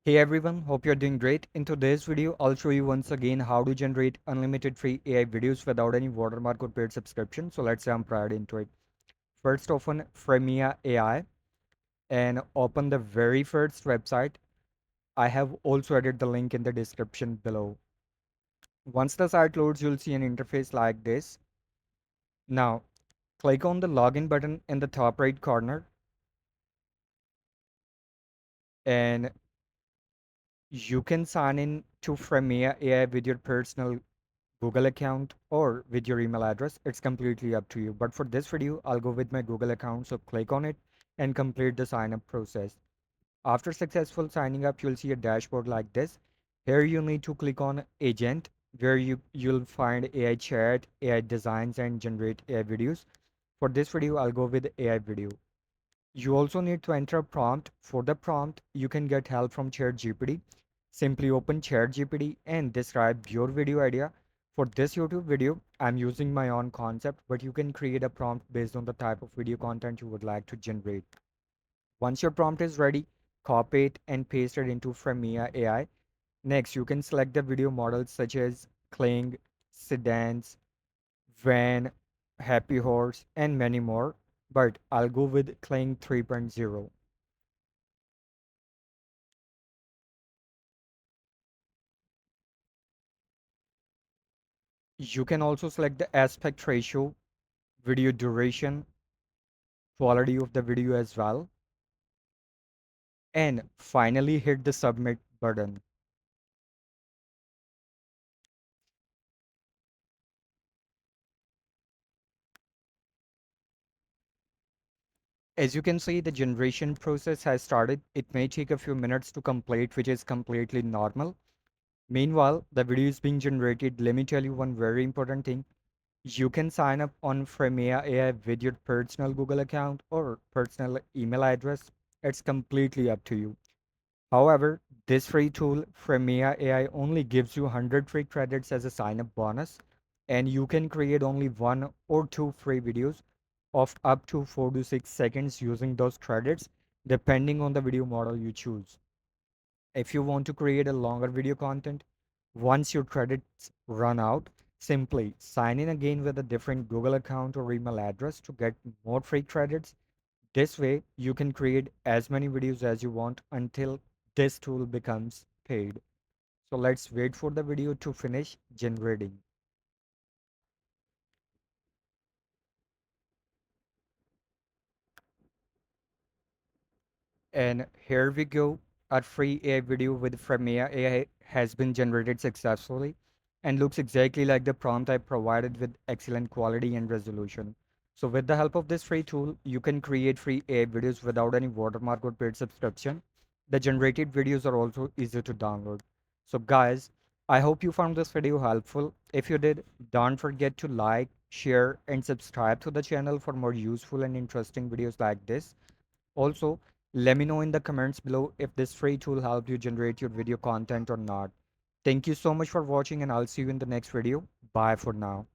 Hey everyone, hope you're doing great. In today's video, I'll show you once again how to generate unlimited free AI videos without any watermark or paid subscription. So let's jump right into it. First, open Framia AI and open the very first website. I have also added the link in the description below. Once the site loads, you'll see an interface like this. Now, click on the login button in the top right corner and you can sign in to Framia AI with your personal Google account or with your email address. It's completely up to you. But for this video, I'll go with my Google account. So click on it and complete the sign up process. After successful signing up, you'll see a dashboard like this. Here you need to click on agent where you'll find AI chat, AI designs and generate AI videos. For this video, I'll go with AI video. You also need to enter a prompt. For the prompt, you can get help from ChatGPT. Simply open ChatGPT and describe your video idea. For this YouTube video, I'm using my own concept, but you can create a prompt based on the type of video content you would like to generate. Once your prompt is ready, copy it and paste it into Framia AI. Next, you can select the video models such as Kling, Seedance, Van, Happy Horse, and many more, but I'll go with Kling 3.0. You can also select the aspect ratio, video duration, quality of the video as well, and finally hit the submit button. As you can see, the generation process has started. It may take a few minutes to complete, which is completely normal. Meanwhile, the video is being generated. Let me tell you one very important thing. You can sign up on Framea AI with your personal Google account or personal email address. It's completely up to you. However, this free tool Framea AI only gives you 100 free credits as a sign-up bonus, and you can create only one or two free videos of up to 4 to 6 seconds using those credits, depending on the video model you choose. If you want to create a longer video content, once your credits run out, simply sign in again with a different Google account or email address to get more free credits. This way, you can create as many videos as you want until this tool becomes paid. So let's wait for the video to finish generating. And here we go. Our free AI video with Framea AI has been generated successfully and looks exactly like the prompt I provided with excellent quality and resolution. So with the help of this free tool, you can create free AI videos without any watermark or paid subscription. The generated videos are also easy to download. So guys, I hope you found this video helpful. If you did, don't forget to like, share and subscribe to the channel for more useful and interesting videos like this. Also, let me know in the comments below if this free tool helped you generate your video content or not. Thank you so much for watching and I'll see you in the next video. Bye for now.